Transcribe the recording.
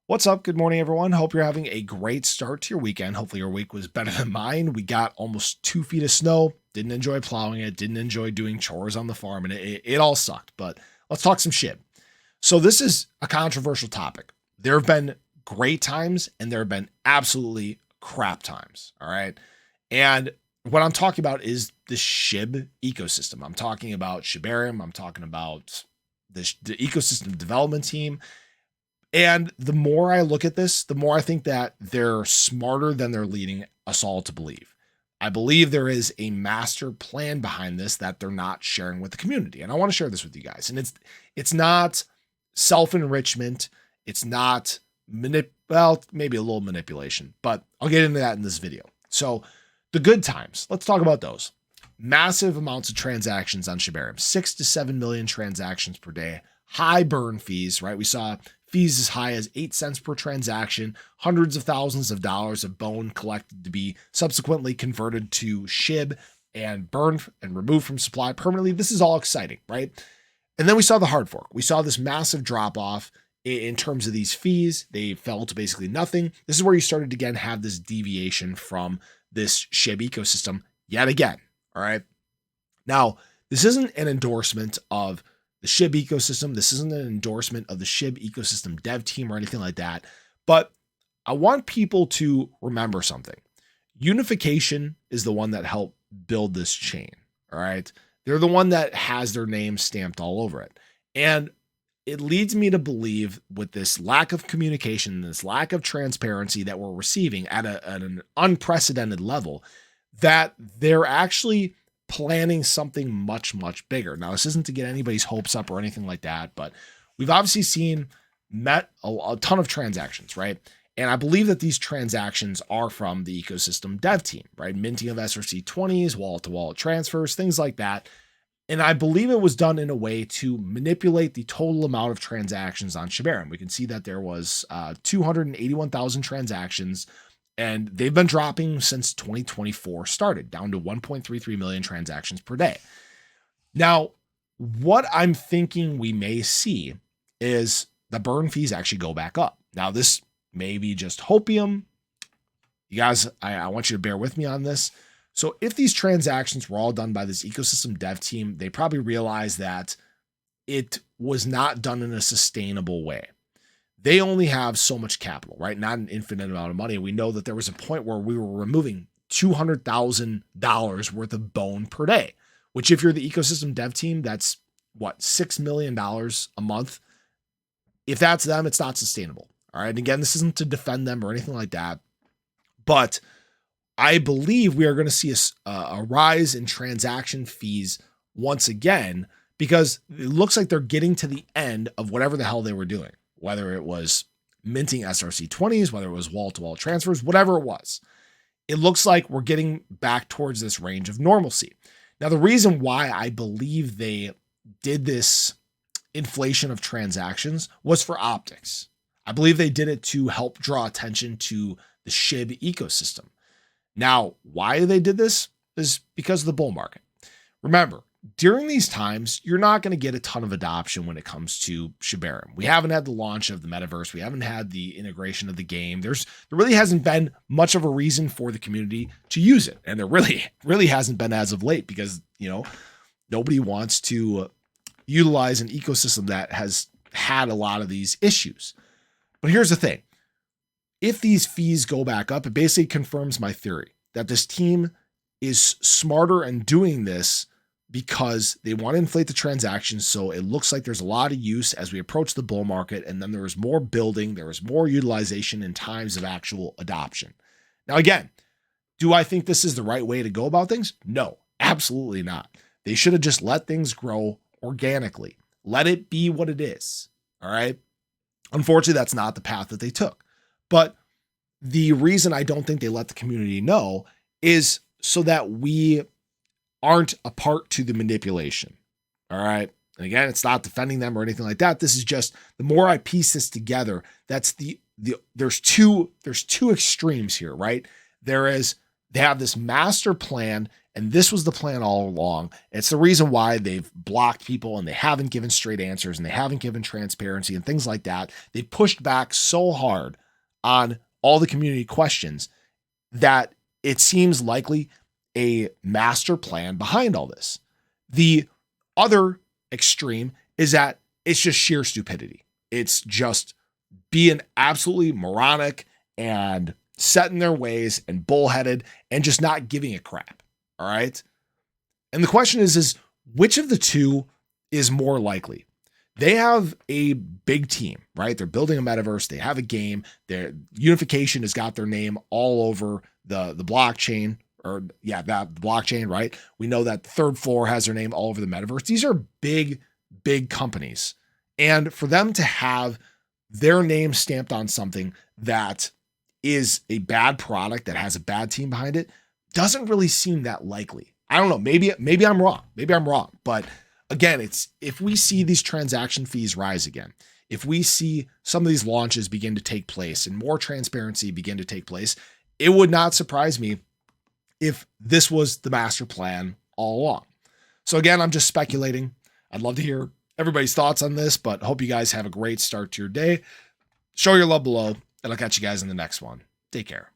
What's up? Good morning, everyone. Hope you're having a great start to your weekend. Hopefully, your week was better than mine. We got almost 2 feet of snow. Didn't enjoy plowing it. Didn't enjoy doing chores on the farm, and it all sucked. But let's talk some shit. So, this is a controversial topic. There have been great times, and there have been absolutely crap times. All right. And what I'm talking about is the shib ecosystem. I'm talking about shibarium. I'm talking about the ecosystem development team. And the more I look at this, the more I think that they're smarter than they're leading us all to believe. I believe there is a master plan behind this that they're not sharing with the community. And I want to share this with you guys. And it's not self-enrichment. It's not well, maybe a little manipulation, but I'll get into that in this video. So the good times, let's talk about those. Massive amounts of transactions on Shibarium, 6 to 7 million transactions per day, high burn fees, right? We saw fees as high as 8 cents per transaction, hundreds of thousands of dollars of bone collected to be subsequently converted to shib and burned and removed from supply permanently. This is all exciting, right? And then we saw the hard fork. We saw this massive drop off in terms of these fees. They fell to basically nothing. This is where you started to again have this deviation from this shib ecosystem yet again. All right. Now, this isn't an endorsement of the shib ecosystem. This isn't an endorsement of the shib ecosystem dev team or anything like that. But I want people to remember something. Unification is the one that helped build this chain. All right. They're the one that has their name stamped all over it. And it leads me to believe with this lack of communication, this lack of transparency that we're receiving at an unprecedented level, that they're actually planning something much, much bigger. Now, this isn't to get anybody's hopes up or anything like that, but we've obviously seen a ton of transactions, right? And I believe that these transactions are from the ecosystem dev team, right? Minting of SRC20s, wallet-to-wallet transfers, things like that. And I believe it was done in a way to manipulate the total amount of transactions on Shibarium. We can see that there was 281,000 transactions, and they've been dropping since 2024 started, down to 1.33 million transactions per day. Now, what I'm thinking we may see is the burn fees actually go back up. Now, this may be just hopium. You guys, I want you to bear with me on this. So if these transactions were all done by this ecosystem dev team, they probably realized that it was not done in a sustainable way. They only have so much capital, right? Not an infinite amount of money. We know that there was a point where we were removing $200,000 worth of bone per day, which if you're the ecosystem dev team, that's what, $6 million a month. If that's them, it's not sustainable. All right. And again, this isn't to defend them or anything like that, but I believe we are going to see a rise in transaction fees once again, because it looks like they're getting to the end of whatever the hell they were doing, whether it was minting SRC20s, whether it was wall-to-wall transfers, whatever it was. It looks like we're getting back towards this range of normalcy. Now, the reason why I believe they did this inflation of transactions was for optics. I believe they did it to help draw attention to the SHIB ecosystem. Now, why they did this is because of the bull market. Remember, during these times, you're not going to get a ton of adoption when it comes to Shibarium. We haven't had the launch of the metaverse. We haven't had the integration of the game. There really hasn't been much of a reason for the community to use it. And there really hasn't been as of late because, nobody wants to utilize an ecosystem that has had a lot of these issues. But here's the thing. If these fees go back up, it basically confirms my theory that this team is smarter in doing this because they want to inflate the transactions. So it looks like there's a lot of use as we approach the bull market. And then there is more building. There is more utilization in times of actual adoption. Now, again, do I think this is the right way to go about things? No, absolutely not. They should have just let things grow organically. Let it be what it is. All right. Unfortunately, that's not the path that they took. But the reason I don't think they let the community know is so that we aren't a part to the manipulation. All right. And again, it's not defending them or anything like that. This is just the more I piece this together, that's there's two extremes here, right? They have this master plan And this was the plan all along. It's the reason why they've blocked people and they haven't given straight answers and they haven't given transparency and things like that. They pushed back so hard on all the community questions that it seems likely a master plan behind all this. The other extreme is that it's just sheer stupidity. It's just being absolutely moronic and set in their ways and bullheaded and just not giving a crap. All right. And the question is which of the two is more likely? They have a big team, right? They're building a metaverse. They have a game. Their unification has got their name all over the blockchain, that blockchain, right? We know that Third Floor has their name all over the metaverse. These are big, big companies. And for them to have their name stamped on something that is a bad product that has a bad team behind it doesn't really seem that likely. I don't know. Maybe I'm wrong. But again, it's if we see these transaction fees rise again, if we see some of these launches begin to take place and more transparency begin to take place, it would not surprise me if this was the master plan all along. So again, I'm just speculating. I'd love to hear everybody's thoughts on this, but hope you guys have a great start to your day. Show your love below, and I'll catch you guys in the next one. Take care.